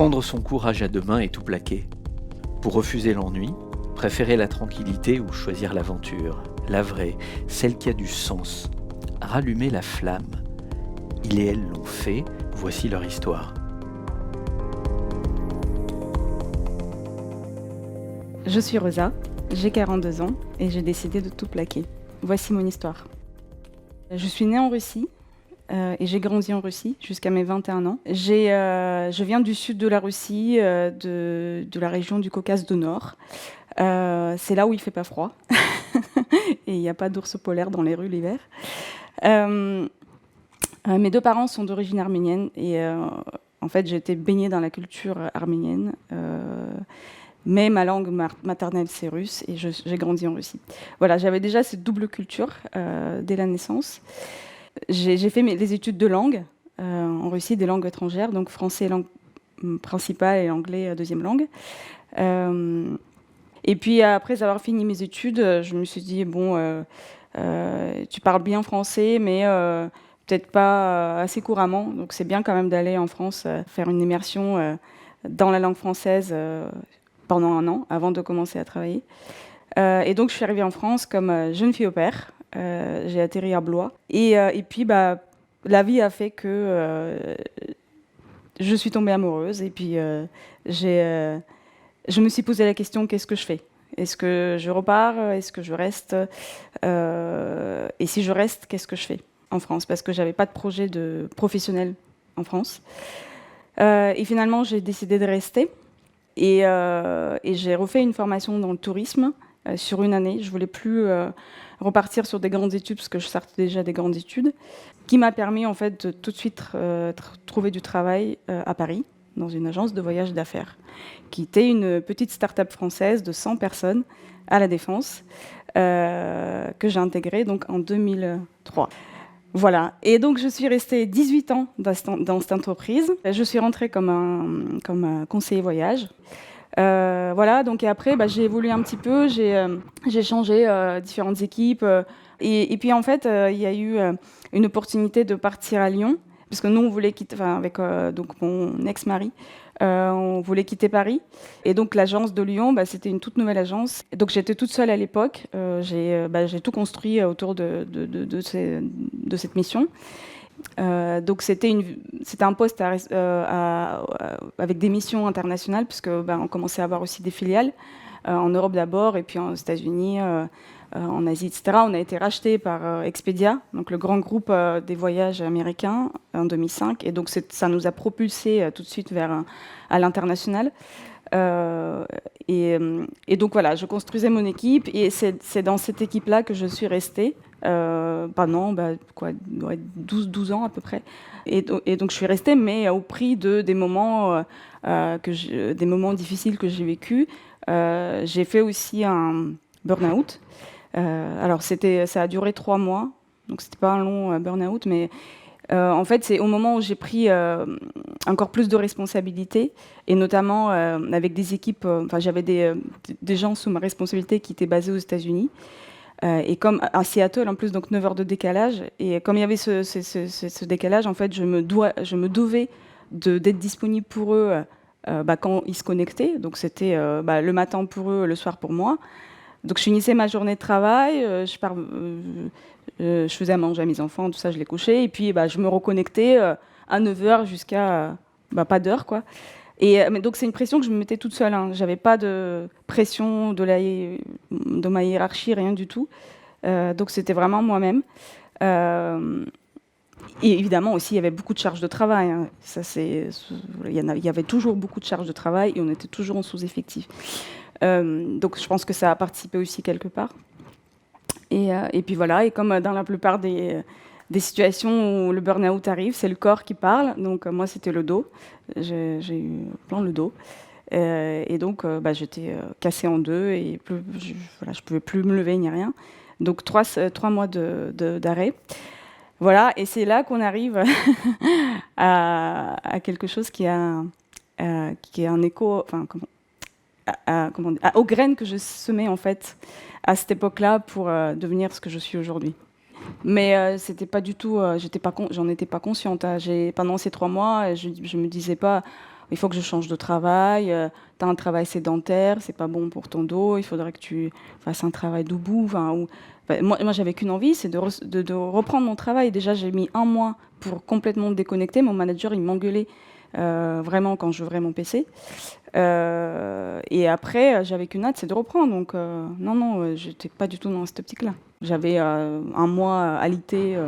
Prendre son courage à deux mains et tout plaquer. Pour refuser l'ennui, préférer la tranquillité ou choisir l'aventure, la vraie, celle qui a du sens. Rallumer la flamme. Ils et elles l'ont fait, voici leur histoire. Je suis Rosa, j'ai 42 ans et j'ai décidé de tout plaquer. Voici mon histoire. Je suis née en Russie et j'ai grandi en Russie jusqu'à mes 21 ans. Je viens du sud de la Russie, de la région du Caucase du Nord. C'est là où il fait pas froid et il n'y a pas d'ours polaire dans les rues l'hiver. Mes deux parents sont d'origine arménienne et en fait j'ai été baignée dans la culture arménienne. Mais ma langue maternelle, c'est russe, et j'ai grandi en Russie. Voilà, j'avais déjà cette double culture dès la naissance. J'ai fait les études de langue en Russie, des langues étrangères, donc français langue principale et anglais deuxième langue. Et puis après avoir fini mes études, je me suis dit, bon, tu parles bien français, mais peut-être pas assez couramment, donc c'est bien quand même d'aller en France faire une immersion dans la langue française pendant un an, avant de commencer à travailler. Et donc, je suis arrivée en France comme jeune fille au pair. J'ai atterri à Blois. Et puis, la vie a fait que je suis tombée amoureuse. Et puis, je me suis posé la question, qu'est-ce que je fais ? Est-ce que je repars ? Est-ce que je reste ? Et si je reste, qu'est-ce que je fais en France ? Parce que je n'avais pas de projet professionnel en France. Et finalement, j'ai décidé de rester. Et j'ai refait une formation dans le tourisme sur une année. Je ne voulais plus repartir sur des grandes études, parce que je sortais déjà des grandes études, qui m'a permis en fait de tout de suite trouver du travail à Paris, dans une agence de voyage d'affaires, qui était une petite start-up française de 100 personnes à La Défense, que j'ai intégrée donc, en 2003. Voilà, et donc je suis restée 18 ans dans cette entreprise. Je suis rentrée comme conseiller voyage. Voilà, donc et après, j'ai évolué un petit peu, j'ai changé différentes équipes. Et puis en fait, il y a eu une opportunité de partir à Lyon, parce que nous, on voulait quitter, avec donc mon ex-mari, on voulait quitter Paris. Et donc l'agence de Lyon, c'était une toute nouvelle agence. Et donc j'étais toute seule à l'époque. J'ai tout construit autour de cette mission. Donc c'était un poste avec des missions internationales, puisque on commençait à avoir aussi des filiales en Europe d'abord, et puis aux États-Unis, en Asie, etc. On a été racheté par Expedia, donc le grand groupe des voyages américains, en 2005, et donc ça nous a propulsés tout de suite à l'international. Et donc voilà, je construisais mon équipe, et c'est dans cette équipe-là que je suis restée pendant 12 ans à peu près. Et donc je suis restée, mais au prix des moments difficiles que j'ai vécus. J'ai fait aussi un burn-out. Alors ça a duré 3 mois, donc c'était pas un long burn-out, mais en fait c'est au moment où j'ai pris encore plus de responsabilités, et notamment avec des équipes. J'avais des gens sous ma responsabilité qui étaient basés aux États-Unis. Et comme à Seattle, en plus, donc 9 heures de décalage. Et comme il y avait ce décalage, en fait, je me devais d'être disponible pour eux quand ils se connectaient. Donc c'était le matin pour eux, le soir pour moi. Donc je finissais ma journée de travail, je faisais à manger à mes enfants, tout ça, je les couchais. Et puis je me reconnectais à 9 heures jusqu'à pas d'heure, quoi. Mais donc c'est une pression que je me mettais toute seule. J'avais pas de pression de ma hiérarchie, rien du tout. Donc c'était vraiment moi-même. Et évidemment aussi, il y avait beaucoup de charges de travail. Il y avait toujours beaucoup de charges de travail, et on était toujours en sous-effectif. Donc je pense que ça a participé aussi quelque part. Et puis voilà, et comme dans la plupart des situations où le burn-out arrive, c'est le corps qui parle. Donc moi, c'était le dos. J'ai eu plein le dos. Et donc, j'étais cassée en deux, et je pouvais plus me lever ni rien. Donc 3 mois d'arrêt. Voilà, et c'est là qu'on arrive à quelque chose qui est un écho, aux graines que je semais en fait à cette époque-là pour devenir ce que je suis aujourd'hui. Mais c'était pas du tout, j'en étais pas consciente. Pendant ces 3 mois, je me disais pas, il faut que je change de travail, tu as un travail sédentaire, c'est pas bon pour ton dos, il faudrait que tu fasses un travail debout. Moi, j'avais qu'une envie, c'est de reprendre mon travail. Déjà, j'ai mis 1 mois pour complètement me déconnecter. Mon manager, il m'engueulait vraiment quand j'ouvrais mon PC. Et après, j'avais qu'une hâte, c'est de reprendre. Donc, non, j'étais pas du tout dans cette optique-là. J'avais 1 mois alité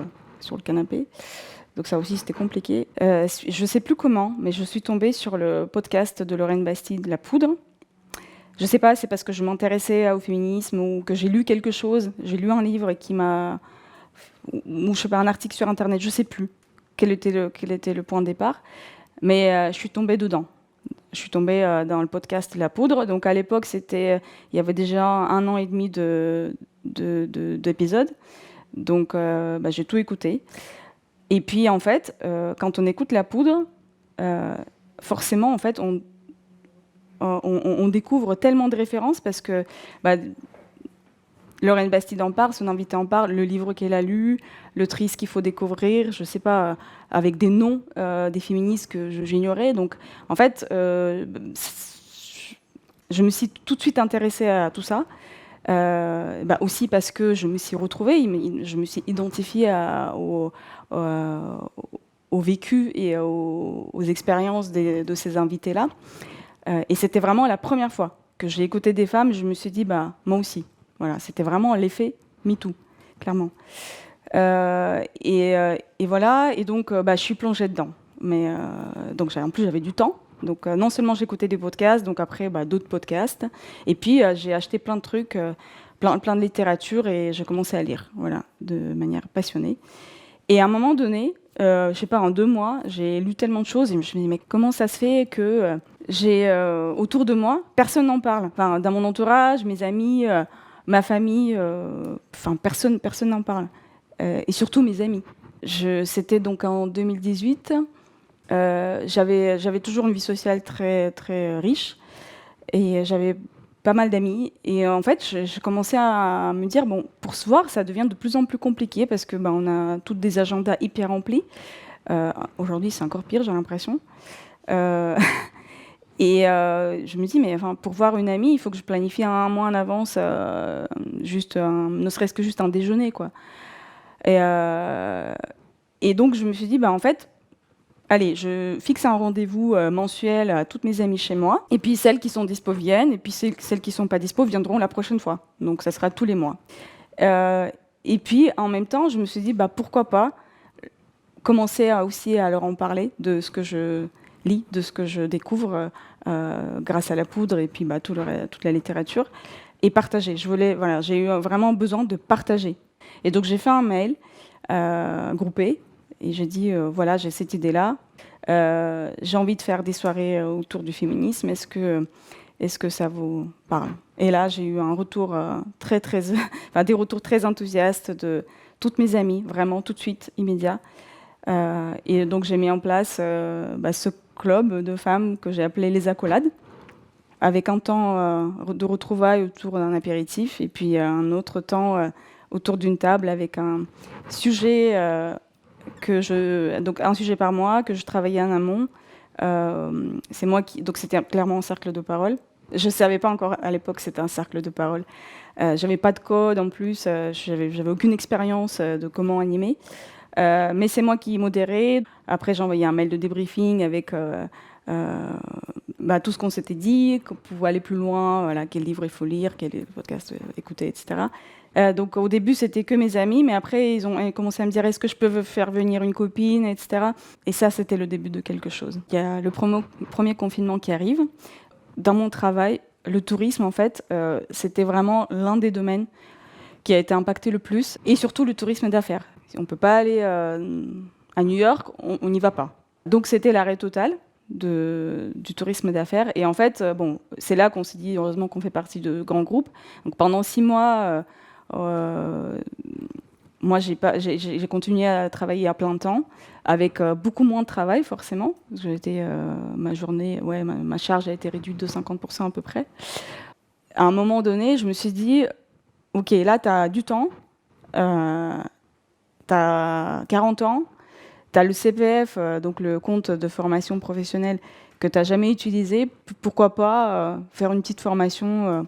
sur le canapé. Donc ça aussi, c'était compliqué. Je sais plus comment, mais je suis tombée sur le podcast de Lorraine Bastide, La Poudre. Je sais pas, c'est parce que je m'intéressais au féminisme ou que j'ai lu quelque chose. J'ai lu un livre qui m'a... ou je sais pas, un article sur Internet, je sais plus quel était le point de départ. Mais je suis tombée dedans. Je suis tombée dans le podcast La Poudre. Donc à l'époque, il y avait déjà 1 an et demi d'épisodes. Donc j'ai tout écouté. Et puis en fait, quand on écoute La Poudre, forcément en fait, on découvre tellement de références parce que Lorraine Bastide en parle, son invité en parle, le livre qu'elle a lu, le triste qu'il faut découvrir, je sais pas, avec des noms des féministes que j'ignorais. Donc, en fait, je me suis tout de suite intéressée à tout ça. Aussi parce que je me suis retrouvée, je me suis identifiée au vécu et aux expériences de ces invités-là. Et c'était vraiment la première fois que j'ai écouté des femmes, je me suis dit, moi aussi. Voilà, c'était vraiment l'effet MeToo, clairement. Et voilà, et donc je suis plongée dedans. Mais donc en plus j'avais du temps. Donc non seulement j'écoutais des podcasts, donc après d'autres podcasts. Et puis j'ai acheté plein de trucs, plein de littérature et j'ai commencé à lire, voilà, de manière passionnée. Et à un moment donné, je sais pas, en 2 mois, j'ai lu tellement de choses et je me suis dit mais comment ça se fait que j'ai autour de moi, personne n'en parle. Enfin, dans mon entourage, mes amis, ma famille, personne n'en parle. Et surtout mes amis. C'était donc en 2018. J'avais toujours une vie sociale très, très riche et j'avais pas mal d'amis. Et en fait, je commençais à me dire, bon, pour se voir, ça devient de plus en plus compliqué parce que on a toutes des agendas hyper remplis. Aujourd'hui, c'est encore pire, j'ai l'impression. Et je me dis, mais pour voir une amie, il faut que je planifie 1 mois en avance, ne serait-ce que juste un déjeuner, quoi. Et donc, je me suis dit, en fait, allez, je fixe un rendez-vous mensuel à toutes mes amies chez moi. Et puis, celles qui sont dispo viennent. Et puis, celles qui ne sont pas dispo viendront la prochaine fois. Donc, ça sera tous les mois. Et puis, en même temps, je me suis dit, pourquoi pas commencer aussi à leur en parler de ce que je lis, de ce que je découvre grâce à La Poudre et puis toute la littérature. Et partager. J'ai eu vraiment besoin de partager. Et donc, j'ai fait un mail groupé et j'ai dit, voilà, j'ai cette idée-là. J'ai envie de faire des soirées autour du féminisme. Est-ce que ça vous parle? Et là, j'ai eu un retour des retours très enthousiastes de toutes mes amies, vraiment tout de suite, immédiat. Et donc, j'ai mis en place ce club de femmes que j'ai appelé les accolades, avec un temps de retrouvailles autour d'un apéritif et puis un autre temps autour d'une table avec un sujet donc un sujet par mois que je travaillais en amont. C'est moi donc c'était clairement un cercle de parole. Je savais pas encore à l'époque que c'était un cercle de parole. J'avais pas de code en plus, j'avais aucune expérience de comment animer. Mais c'est moi qui modérais. Après, j'ai envoyé un mail de débriefing avec tout ce qu'on s'était dit, qu'on pouvait aller plus loin, voilà, quel livre il faut lire, quel podcast écouter, etc. Donc au début, c'était que mes amis, mais après, ils ont commencé à me dire est-ce que je peux faire venir une copine, etc. Et ça, c'était le début de quelque chose. Il y a le premier confinement qui arrive. Dans mon travail, le tourisme, en fait, c'était vraiment l'un des domaines qui a été impacté le plus, et surtout le tourisme d'affaires. Si on ne peut pas aller à New York, on n'y va pas. Donc c'était l'arrêt total du tourisme d'affaires. Et en fait, c'est là qu'on s'est dit, heureusement qu'on fait partie de grands groupes. Donc pendant 6 mois, moi, j'ai continué à travailler à plein temps, avec beaucoup moins de travail, forcément. Parce que ma journée, ma charge a été réduite de 50% à peu près. À un moment donné, je me suis dit, OK, là, tu as du temps, tu as 40 ans, tu as le CPF, donc le compte de formation professionnelle, que tu n'as jamais utilisé, pourquoi pas faire une petite formation,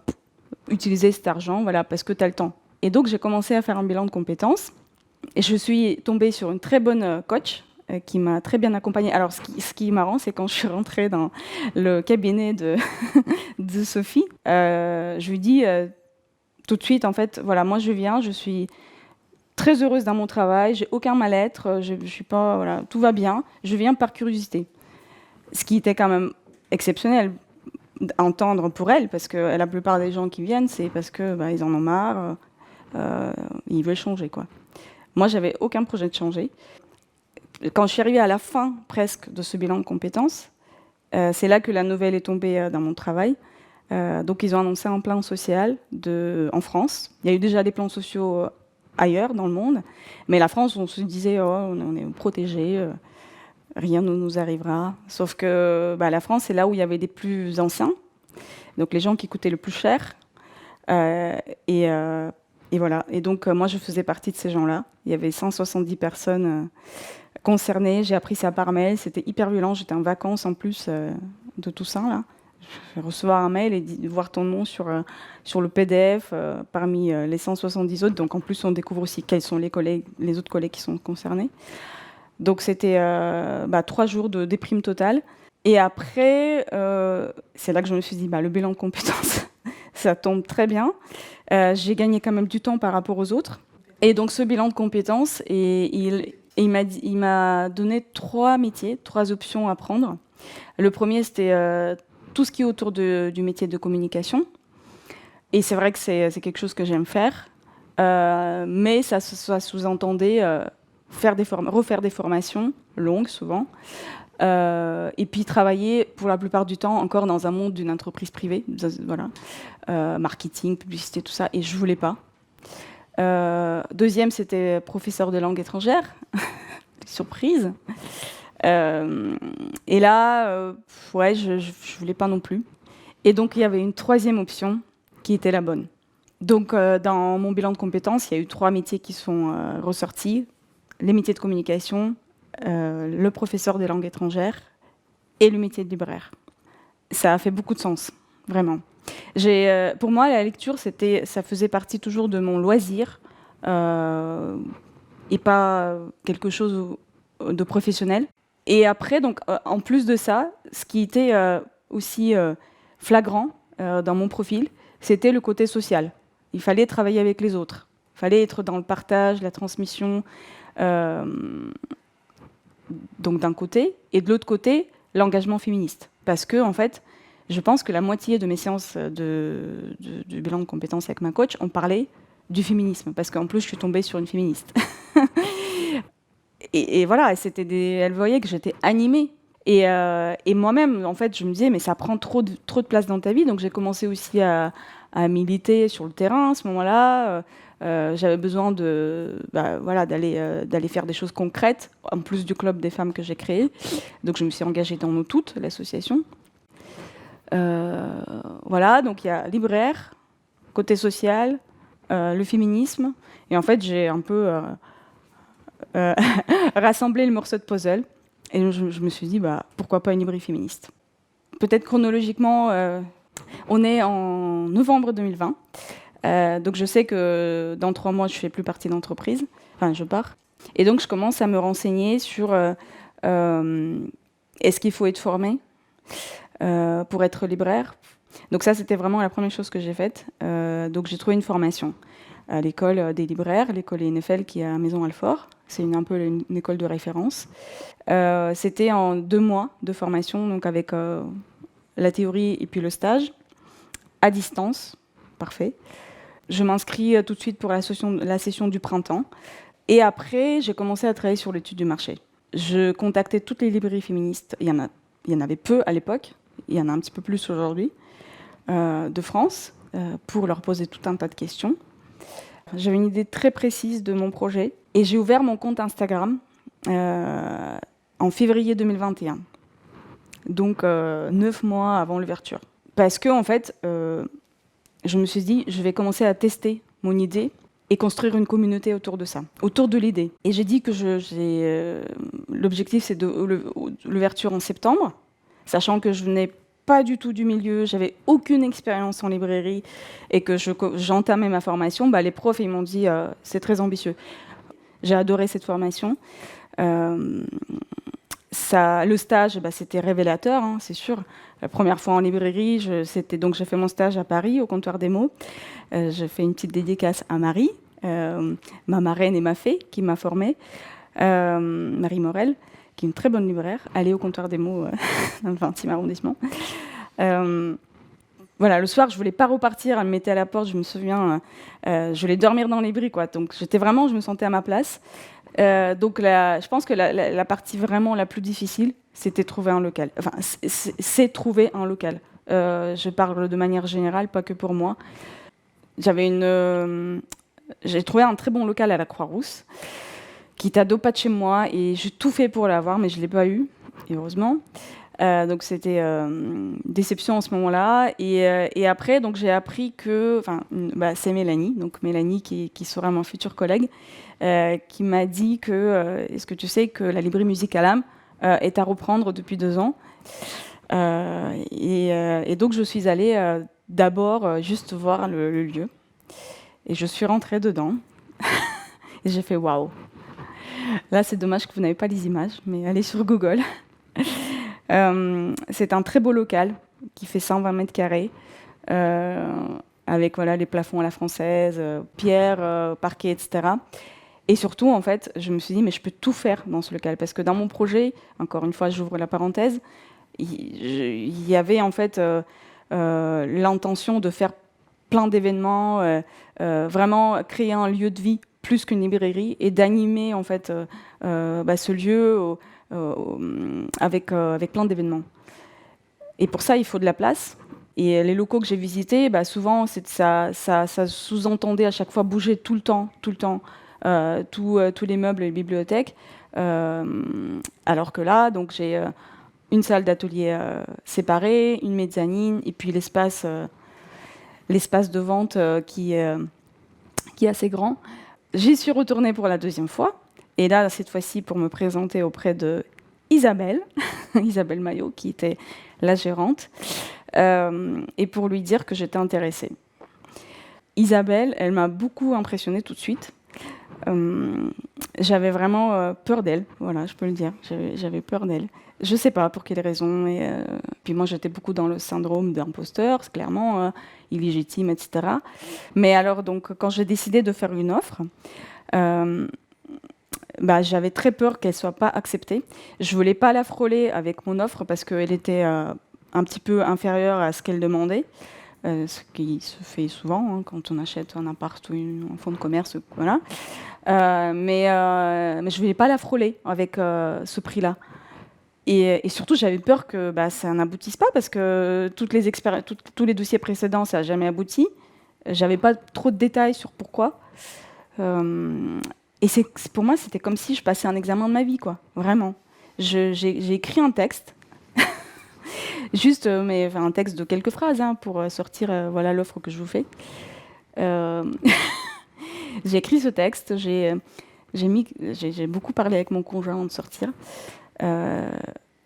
utiliser cet argent, voilà, parce que tu as le temps. Et donc, j'ai commencé à faire un bilan de compétences. Et je suis tombée sur une très bonne coach qui m'a très bien accompagnée. Alors, ce qui est marrant, c'est quand je suis rentrée dans le cabinet de, de Sophie, je lui dis tout de suite, en fait, voilà, moi je viens, je suis très heureuse dans mon travail, j'ai aucun mal-être, je suis pas, voilà, tout va bien, je viens par curiosité. Ce qui était quand même exceptionnel à entendre pour elle, parce que la plupart des gens qui viennent, c'est parce que ils en ont marre, ils veulent changer, quoi. Moi, j'avais aucun projet de changer. Quand je suis arrivée à la fin presque de ce bilan de compétences, c'est là que la nouvelle est tombée dans mon travail. Donc, ils ont annoncé un plan social en France. Il y a eu déjà des plans sociaux ailleurs dans le monde, mais la France, on se disait, oh, on est protégé, rien ne nous arrivera. Sauf que la France, c'est là où il y avait des plus anciens, donc les gens qui coûtaient le plus cher. Et voilà. Et donc, moi, je faisais partie de ces gens-là. Il y avait 170 personnes concernées. J'ai appris ça par mail. C'était hyper violent. J'étais en vacances en plus de tout ça, là. Je vais recevoir un mail et voir ton nom sur le PDF parmi les 170 autres. Donc, en plus, on découvre aussi quels sont les autres collègues qui sont concernés. Donc, c'était 3 jours de déprime totale. Et après, c'est là que je me suis dit, le bilan de compétences, ça tombe très bien. J'ai gagné quand même du temps par rapport aux autres. Et donc, ce bilan de compétences, il m'a donné 3 métiers, 3 options à prendre. Le premier, c'était tout ce qui est autour du métier de communication. Et c'est vrai que c'est quelque chose que j'aime faire. Mais ça sous-entendait refaire des formations longues, souvent. Et puis travailler, pour la plupart du temps, encore dans un monde d'une entreprise privée. Voilà. Marketing, publicité, tout ça. Et je ne voulais pas. Deuxième, c'était professeur de langue étrangère. Surprise. Et là, je voulais pas non plus. Et donc, il y avait une troisième option qui était la bonne. Donc, dans mon bilan de compétences, il y a eu 3 métiers qui sont ressortis. Les métiers de communication, le professeur des langues étrangères et le métier de libraire. Ça a fait beaucoup de sens, vraiment. Pour moi, la lecture, ça faisait partie toujours de mon loisir et pas quelque chose de professionnel. Et après, donc, en plus de ça, ce qui était aussi flagrant dans mon profil, c'était le côté social. Il fallait travailler avec les autres. Il fallait être dans le partage, la transmission, donc d'un côté, et de l'autre côté, l'engagement féministe. Parce que, en fait, je pense que la moitié de mes séances du bilan de compétences avec ma coach, on parlait du féminisme, parce qu'en plus, je suis tombée sur une féministe. Et voilà, elle voyait que j'étais animée. Et moi-même, en fait, je me disais, mais ça prend trop de place dans ta vie. Donc, j'ai commencé aussi à militer sur le terrain à ce moment-là. J'avais besoin d'aller faire des choses concrètes, en plus du club des femmes que j'ai créé. Donc, je me suis engagée dans Nous Toutes, l'association. Voilà, donc il y a libraire, côté social, le féminisme. Et en fait, j'ai un peu rassemblé le morceau de puzzle. Et je me suis dit, pourquoi pas une librairie féministe. Peut-être chronologiquement, on est en novembre 2020. Donc je sais que dans 3 mois, je ne fais plus partie d'entreprise. Enfin, je pars. Et donc, je commence à me renseigner sur est-ce qu'il faut être formé pour être libraire. Donc ça, c'était vraiment la première chose que j'ai faite. Donc j'ai trouvé une formation à l'école des libraires, l'école ENFL qui est à Maison-Alfort. C'est un peu une école de référence. C'était en 2 mois de formation, donc avec la théorie et puis le stage, à distance. Parfait. Je m'inscris tout de suite pour la session du printemps. Et après, j'ai commencé à travailler sur l'étude du marché. Je contactais toutes les librairies féministes. Il y en avait peu à l'époque. Il y en a un petit peu plus aujourd'hui, de France, pour leur poser tout un tas de questions. J'avais une idée très précise de mon projet. Et j'ai ouvert mon compte Instagram en février 2021. Donc, 9 mois avant l'ouverture. Parce que, en fait, je me suis dit, je vais commencer à tester mon idée et construire une communauté autour de ça, autour de l'idée. Et j'ai dit que l'objectif, c'est de l'ouverture en septembre, sachant que je venais pas du tout du milieu, j'avais aucune expérience en librairie et que j'entamais ma formation, les profs ils m'ont dit c'est très ambitieux. J'ai adoré cette formation. Le stage, c'était révélateur, hein, c'est sûr. La première fois en librairie, j'ai fait mon stage à Paris, au comptoir des mots. J'ai fait une petite dédicace à Marie, ma marraine et ma fée, qui m'a formée. Marie Morel, qui est une très bonne libraire, allée au comptoir des mots dans le 20e arrondissement. Voilà, le soir, je voulais pas repartir, elle me mettait à la porte, je me souviens, je voulais dormir dans les bris, quoi. Donc je me sentais à ma place. Donc je pense que la partie vraiment la plus difficile, c'était trouver un local. Enfin, c'est trouver un local. Je parle de manière générale, pas que pour moi. J'ai trouvé un très bon local à la Croix-Rousse, qui est à 2 pas de chez moi, et j'ai tout fait pour l'avoir, mais je l'ai pas eu, et heureusement. Donc c'était déception en ce moment-là. Et après, donc j'ai appris que, c'est Mélanie, donc Mélanie qui sera mon futur collègue, qui m'a dit que, est-ce que tu sais que la librairie Musique à l'âme est à reprendre depuis 2 ans. Et donc je suis allée d'abord juste voir le lieu. Et je suis rentrée dedans. Et j'ai fait waouh. Là, c'est dommage que vous n'avez pas les images, mais allez sur Google. C'est un très beau local qui fait 120 mètres carrés, avec les plafonds à la française, pierre, parquet, etc. Et surtout, en fait, je me suis dit, mais je peux tout faire dans ce local. Parce que dans mon projet, encore une fois, j'ouvre la parenthèse, il y avait en fait l'intention de faire plein d'événements, vraiment créer un lieu de vie plus qu'une librairie et d'animer en fait ce lieu avec plein d'événements. Et pour ça, il faut de la place. Et les locaux que j'ai visités, souvent, ça sous-entendait à chaque fois bouger tout le temps, tous les meubles et les bibliothèques. Alors que là, donc j'ai une salle d'atelier séparée, une mezzanine, et puis l'espace de vente qui est assez grand. J'y suis retournée pour la 2e fois. Et là, cette fois-ci, pour me présenter auprès de Isabelle, Isabelle Maillot, qui était la gérante, et pour lui dire que j'étais intéressée. Isabelle, elle m'a beaucoup impressionnée tout de suite. J'avais vraiment peur d'elle, voilà, je peux le dire. J'avais peur d'elle. Je ne sais pas pour quelle raison. Puis moi, j'étais beaucoup dans le syndrome d'imposteur, c'est clairement illégitime, etc. Mais alors, donc, quand j'ai décidé de faire une offre, j'avais très peur qu'elle ne soit pas acceptée. Je ne voulais pas la frôler avec mon offre parce qu'elle était un petit peu inférieure à ce qu'elle demandait, ce qui se fait souvent quand on achète un appart ou un fonds de commerce. Voilà. Mais je ne voulais pas la frôler avec ce prix-là. Et surtout, j'avais peur que ça n'aboutisse pas parce que tous les dossiers précédents, ça n'a jamais abouti. J'avais pas trop de détails sur pourquoi. Et pour moi, c'était comme si je passais un examen de ma vie, quoi. Vraiment. J'ai écrit un texte, juste, un texte de quelques phrases pour sortir l'offre que je vous fais. J'ai écrit ce texte, j'ai beaucoup parlé avec mon conjoint avant de sortir.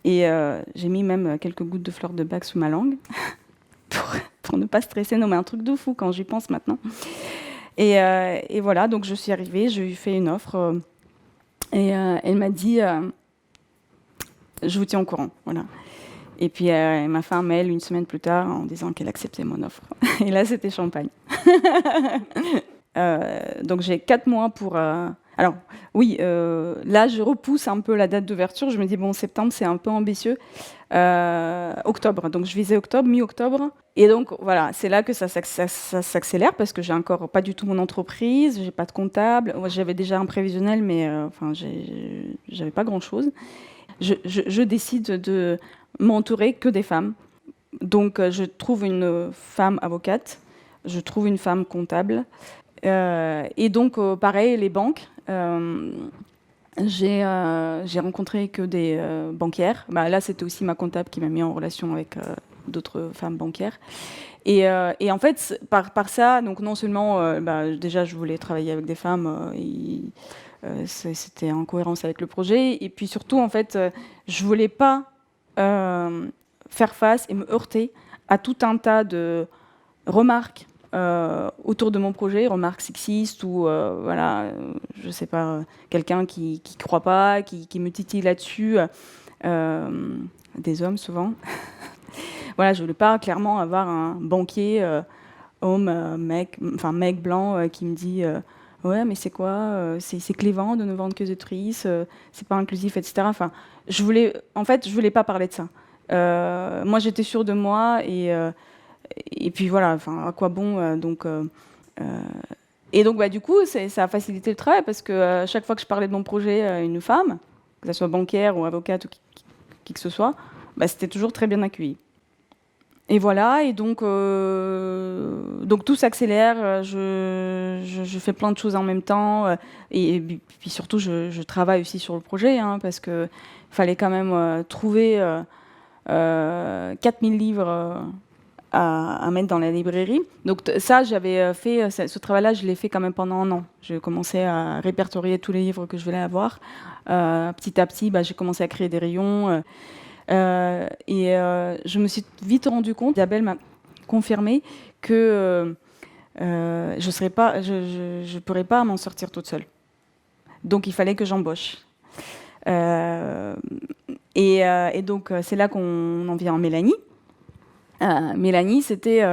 J'ai mis même quelques gouttes de fleur de bac sous ma langue pour ne pas stresser. Non, mais un truc de fou quand j'y pense maintenant. Et voilà, donc je suis arrivée, je lui ai fait une offre et elle m'a dit je vous tiens au courant. Voilà. Et puis elle m'a fait un mail 1 semaine plus tard en disant qu'elle acceptait mon offre. Et là, c'était champagne. Donc j'ai 4 mois pour... Alors oui, là je repousse un peu la date d'ouverture. Je me dis septembre c'est un peu ambitieux. Octobre, donc je visais octobre, mi-octobre. Et donc voilà, c'est là que ça s'accélère parce que j'ai encore pas du tout mon entreprise, j'ai pas de comptable. J'avais déjà un prévisionnel, mais j'avais pas grand-chose. Je décide de m'entourer que des femmes. Donc je trouve une femme avocate, je trouve une femme comptable. Et donc, pareil, les banques. J'ai rencontré que des banquières. Là, c'était aussi ma comptable qui m'a mis en relation avec d'autres femmes banquières. Et en fait, par ça, donc non seulement, déjà, je voulais travailler avec des femmes, c'était en cohérence avec le projet. Et puis surtout, en fait, je voulais pas faire face et me heurter à tout un tas de remarques autour de mon projet, remarques sexistes ou je sais pas, quelqu'un qui croit pas, qui me titille là-dessus, des hommes souvent. Voilà, je voulais pas clairement avoir un banquier homme, mec blanc qui me dit ouais, mais c'est quoi c'est clévant de ne vendre que des autrices, c'est pas inclusif, etc. Enfin, je voulais pas parler de ça. Moi, j'étais sûre de moi et puis voilà, enfin, à quoi bon et donc, bah, du coup, ça a facilité le travail parce que chaque fois que je parlais de mon projet à une femme, que ce soit bancaire ou avocate ou qui que ce soit, bah, c'était toujours très bien accueilli. Et voilà, et donc tout s'accélère, je fais plein de choses en même temps, et puis surtout, je travaille aussi sur le projet, hein, parce qu'il fallait quand même trouver 4000 livres à mettre dans la librairie. Donc ça, j'avais fait, ce travail-là, je l'ai fait quand même pendant un an. J'ai commencé à répertorier tous les livres que je voulais avoir. Petit à petit, bah, j'ai commencé à créer des rayons. Je me suis vite rendu compte, Isabelle m'a confirmé que je pourrais pas m'en sortir toute seule. Donc il fallait que j'embauche. Donc c'est là qu'on en vient à Mélanie. Mélanie, c'était,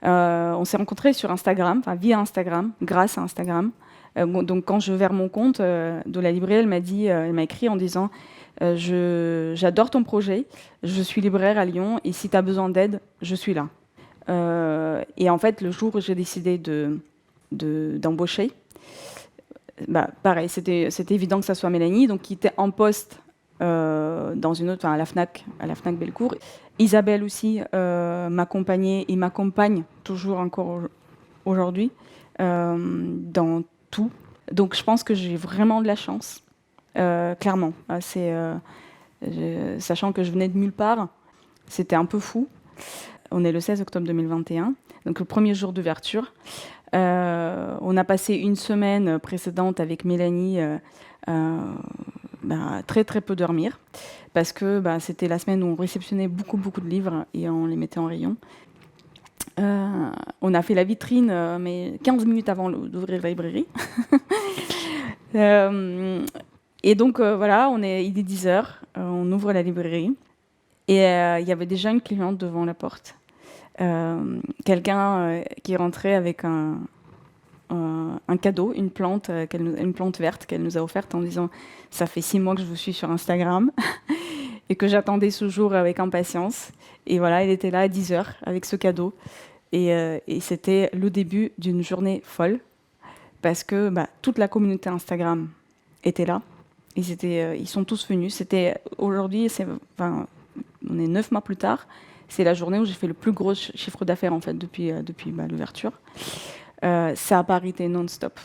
on s'est rencontrés sur Instagram, enfin via Instagram, grâce à Instagram. Donc quand je vers mon compte de la librairie, elle m'a écrit en disant j'adore ton projet, je suis libraire à Lyon et si tu as besoin d'aide, je suis là. Et en fait, le jour où j'ai décidé d'embaucher, bah, pareil, c'était évident que ça soit Mélanie, donc qui était en poste dans une autre, à la Fnac Bellecour. Isabelle aussi m'accompagnait et m'accompagne toujours encore aujourd'hui dans tout. Donc je pense que j'ai vraiment de la chance. Clairement, sachant que je venais de nulle part, c'était un peu fou. On est le 16 octobre 2021, donc le premier jour d'ouverture. On a passé une semaine précédente avec Mélanie très très peu dormir, parce que c'était la semaine où on réceptionnait beaucoup de livres et on les mettait en rayon. On a fait la vitrine, mais 15 minutes avant d'ouvrir la librairie. Et donc, voilà, il est 10h, on ouvre la librairie, et il y avait déjà une cliente devant la porte. Quelqu'un qui rentrait avec un cadeau, une plante verte qu'elle nous a offerte en disant « Ça fait 6 mois que je vous suis sur Instagram et que j'attendais ce jour avec impatience. » Et voilà, elle était là à 10h avec ce cadeau. Et c'était le début d'une journée folle, parce que toute la communauté Instagram était là. Ils sont tous venus. Aujourd'hui, on est 9 mois plus tard. C'est la journée où j'ai fait le plus gros chiffre d'affaires en fait depuis l'ouverture. Ça a parité non-stop.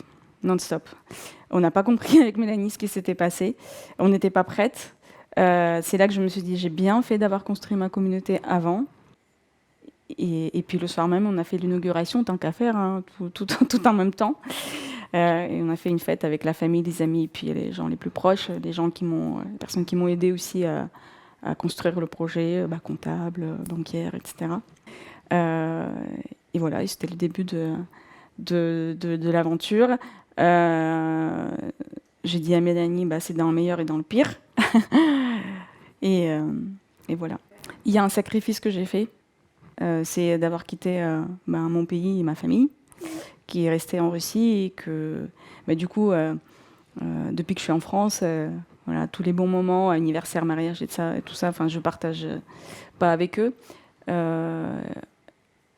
On n'a pas compris avec Mélanie ce qui s'était passé. On n'était pas prête. C'est là que je me suis dit, j'ai bien fait d'avoir construit ma communauté avant. Et puis le soir même, on a fait l'inauguration, tant qu'à faire, hein, tout en même temps. Et on a fait une fête avec la famille, les amis, et puis les gens les plus proches, les personnes qui m'ont aidé aussi à construire le projet, comptable, banquière, etc. Et voilà, et c'était le début de l'aventure. J'ai dit à Mélanie, c'est dans le meilleur et dans le pire. et voilà. Il y a un sacrifice que j'ai fait, c'est d'avoir quitté mon pays et ma famille, qui est restée en Russie, et que du coup, depuis que je suis en France, voilà, tous les bons moments, anniversaire, mariage et tout ça, je partage pas avec eux.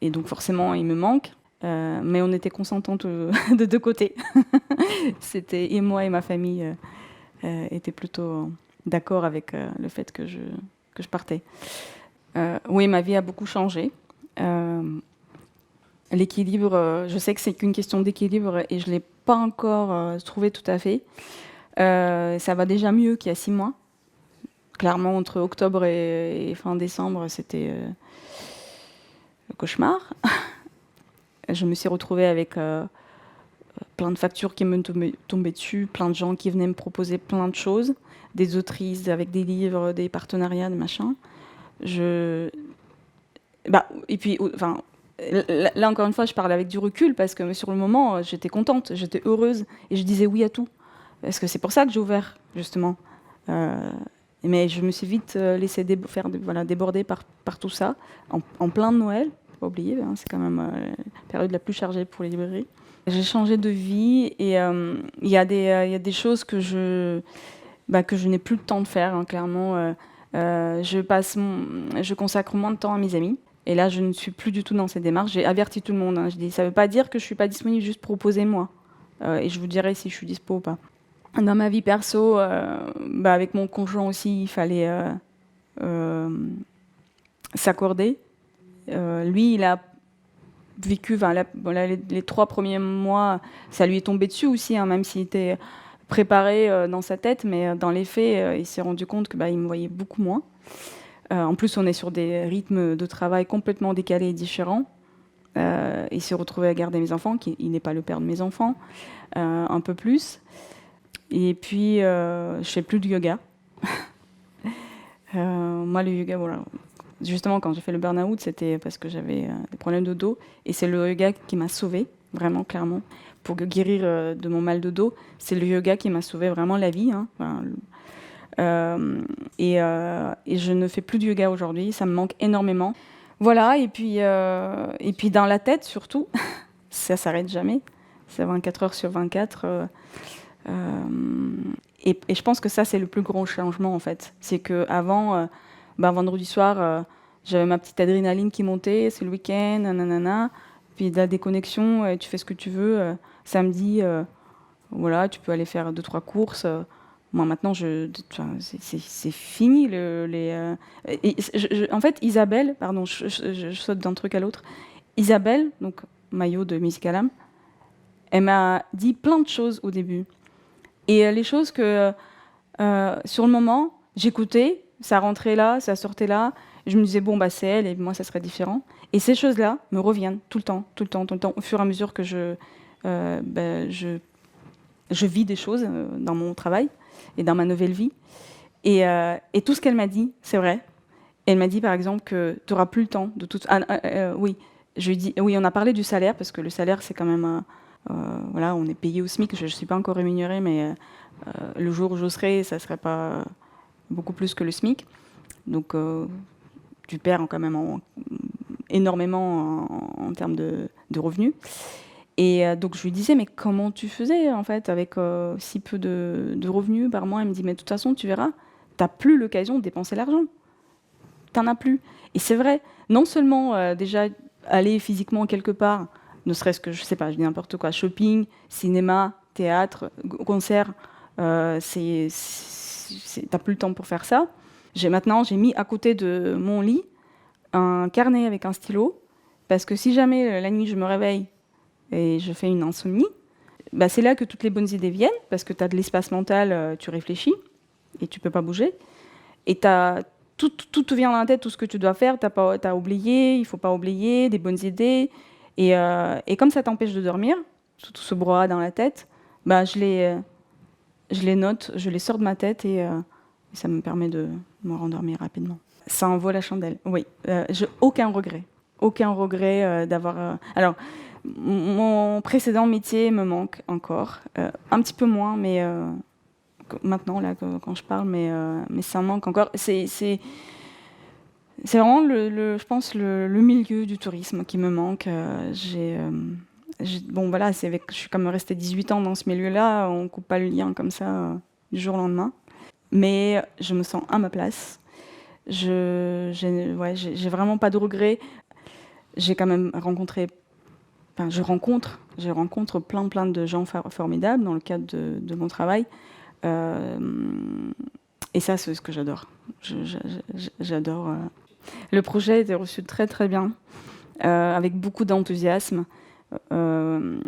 Et donc forcément, ils me manquent. Mais on était consentantes de deux côtés. Et moi et ma famille étaient plutôt d'accord avec le fait que je partais. Oui, ma vie a beaucoup changé. L'équilibre, je sais que c'est qu'une question d'équilibre et je ne l'ai pas encore trouvé tout à fait. Ça va déjà mieux qu'il y a 6 mois. Clairement, entre octobre et fin décembre, c'était le cauchemar. Je me suis retrouvée avec plein de factures qui me tombaient dessus, plein de gens qui venaient me proposer plein de choses, des autrices avec des livres, des partenariats, des machins. Et puis, enfin, là encore une fois, je parle avec du recul parce que sur le moment, j'étais contente, j'étais heureuse et je disais oui à tout. Parce que c'est pour ça que j'ai ouvert, justement. Euh, mais je me suis vite laissée déborder par tout ça, en plein de Noël, faut pas oublier, hein, c'est quand même la période la plus chargée pour les librairies. J'ai changé de vie et il y a des choses que je n'ai plus le temps de faire, hein, clairement. Je consacre moins de temps à mes amis. Et là, je ne suis plus du tout dans cette démarche. J'ai averti tout le monde, hein. Je dis, ça ne veut pas dire que je ne suis pas disponible, juste proposez-moi. Et je vous dirai si je suis dispo ou pas. Dans ma vie perso, avec mon conjoint aussi, il fallait s'accorder. Lui, il a vécu, les 3 premiers mois, ça lui est tombé dessus aussi, hein, même s'il était préparé dans sa tête, mais dans les faits, il s'est rendu compte que il me voyait beaucoup moins. En plus, on est sur des rythmes de travail complètement décalés et différents. Il s'est retrouvé à garder mes enfants, il n'est pas le père de mes enfants, un peu plus. Et puis, je fais plus de yoga. Moi, le yoga, voilà. Justement, quand j'ai fait le burn-out, c'était parce que j'avais des problèmes de dos. Et c'est le yoga qui m'a sauvée, vraiment, clairement. Pour guérir de mon mal de dos, c'est le yoga qui m'a sauvé vraiment la vie. Hein. Et je ne fais plus de yoga aujourd'hui, ça me manque énormément. Voilà, et puis dans la tête surtout, ça s'arrête jamais. C'est 24 heures sur 24. Et je pense que ça, c'est le plus gros changement, en fait. C'est qu'avant, vendredi soir, j'avais ma petite adrénaline qui montait, c'est le week-end, nanana. Puis de la déconnexion, tu fais ce que tu veux. Samedi, voilà, tu peux aller faire 2-3 courses. Moi, maintenant, c'est fini. En fait, Isabelle, pardon, je saute d'un truc à l'autre. Isabelle, donc Maillot de Music Alarm, elle m'a dit plein de choses au début. Et les choses que, sur le moment, j'écoutais, ça rentrait là, ça sortait là. Je me disais, bon, c'est elle, et moi, ça serait différent. Et ces choses-là me reviennent tout le temps, tout le temps, tout le temps, au fur et à mesure que je vis des choses dans mon travail et dans ma nouvelle vie. Et tout ce qu'elle m'a dit, c'est vrai. Elle m'a dit, par exemple, que tu n'auras plus le temps de tout... oui, je lui ai dit, oui, on a parlé du salaire, parce que le salaire, c'est quand même... voilà, on est payé au SMIC, je ne suis pas encore rémunérée, mais le jour où je serai, ça ne serait pas beaucoup plus que le SMIC. Donc, tu perds quand même énormément en termes de revenus. Et donc, je lui disais, mais comment tu faisais, en fait, avec si peu de revenus par mois? Elle me dit, mais de toute façon, tu verras, tu n'as plus l'occasion de dépenser l'argent. Tu n'en as plus. Et c'est vrai, non seulement déjà aller physiquement quelque part, ne serait-ce que, je sais pas, je dis n'importe quoi, shopping, cinéma, théâtre, concert, t'as plus le temps pour faire ça. Maintenant, j'ai mis à côté de mon lit un carnet avec un stylo, parce que si jamais la nuit je me réveille et je fais une insomnie, c'est là que toutes les bonnes idées viennent, parce que tu as de l'espace mental, tu réfléchis, et tu peux pas bouger. Et tout te vient dans la tête, tout ce que tu dois faire, t'as oublié, il faut pas oublier, des bonnes idées. Et comme ça t'empêche de dormir, tout ce brouhaha dans la tête, je les note, je les sors de ma tête et ça me permet de me rendormir rapidement. Ça en vaut la chandelle, oui. J'ai aucun regret d'avoir... Alors, mon précédent métier me manque encore, un petit peu moins, mais maintenant, là, quand je parle, mais ça me manque encore. C'est vraiment, je pense, le milieu du tourisme qui me manque. Bon, voilà, je suis comme restée 18 ans dans ce milieu-là, on ne coupe pas le lien comme ça du jour au lendemain. Mais je me sens à ma place. J'ai vraiment pas de regrets. J'ai quand même rencontré... Enfin, je rencontre plein de gens formidables dans le cadre de mon travail. Et ça, c'est ce que j'adore. J'adore. Le projet a été reçu très très bien, avec beaucoup d'enthousiasme.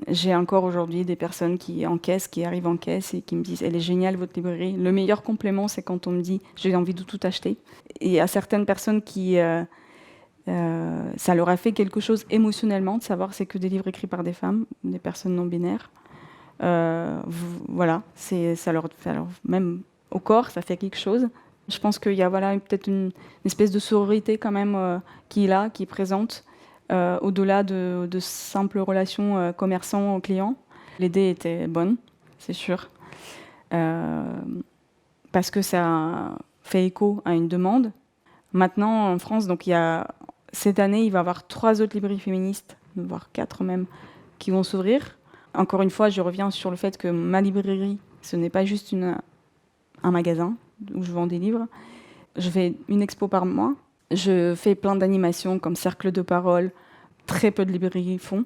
J'ai encore aujourd'hui des personnes qui arrivent en caisse et qui me disent « Elle est géniale, votre librairie ». Le meilleur complément, c'est quand on me dit « J'ai envie de tout acheter ». Et à certaines personnes qui... ça leur a fait quelque chose émotionnellement de savoir que c'est que des livres écrits par des femmes, des personnes non binaires. Voilà, ça leur même au corps, ça fait quelque chose. Je pense qu'il y a peut-être une espèce de sororité quand même qui est là, qui est présente, au-delà de simples relations commerçant-client. L'idée était bonne, c'est sûr, parce que ça fait écho à une demande. Maintenant, en France, donc cette année, il va y avoir 3 autres librairies féministes, voire 4 même, qui vont s'ouvrir. Encore une fois, je reviens sur le fait que ma librairie, ce n'est pas juste un magasin où je vends des livres. Je fais une expo par mois. Je fais plein d'animations comme cercle de parole. Très peu de librairies font.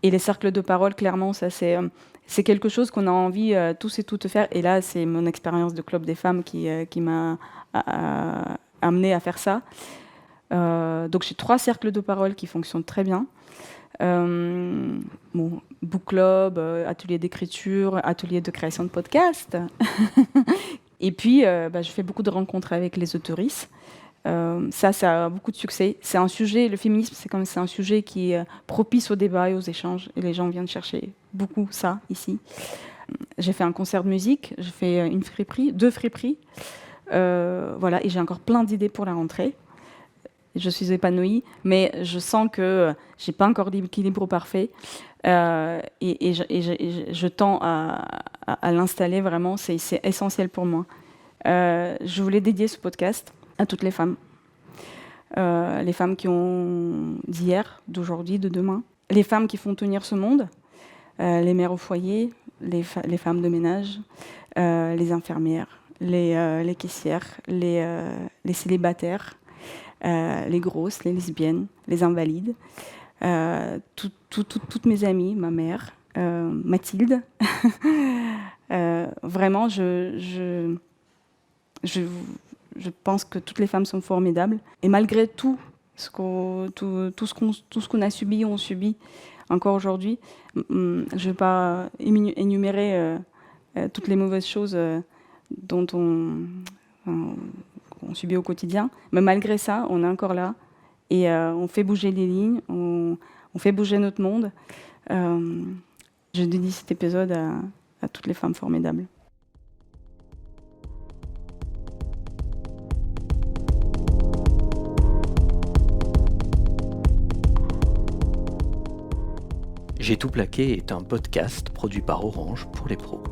Et les cercles de parole, clairement, ça c'est quelque chose qu'on a envie tous et toutes de faire. Et là, c'est mon expérience de Club des femmes qui m'a amené à faire ça. Donc j'ai 3 cercles de parole qui fonctionnent très bien. Book club, atelier d'écriture, atelier de création de podcast. Et puis, je fais beaucoup de rencontres avec les autoristes. Ça a beaucoup de succès. C'est un sujet, le féminisme, c'est un sujet qui est propice au débat et aux échanges. Et les gens viennent chercher beaucoup ça ici. J'ai fait un concert de musique, j'ai fait 2 friperies. Et j'ai encore plein d'idées pour la rentrée. Je suis épanouie, mais je sens que j'ai pas encore l'équilibre parfait. Et je tends à l'installer vraiment, c'est essentiel pour moi. Je voulais dédier ce podcast à toutes les femmes qui ont d'hier, d'aujourd'hui, de demain, les femmes qui font tenir ce monde, les mères au foyer, les femmes de ménage, les infirmières, les caissières, les célibataires, les grosses, les lesbiennes, les invalides, toutes mes amies, ma mère, Mathilde. Vraiment, je pense que toutes les femmes sont formidables. Et malgré tout ce qu'on a subi ou on subit encore aujourd'hui, je ne vais pas énumérer toutes les mauvaises choses dont on subit au quotidien. Mais malgré ça, on est encore là et on fait bouger les lignes, on fait bouger notre monde. Je dédie cet épisode à toutes les femmes formidables. J'ai tout plaqué est un podcast produit par Orange pour les pros.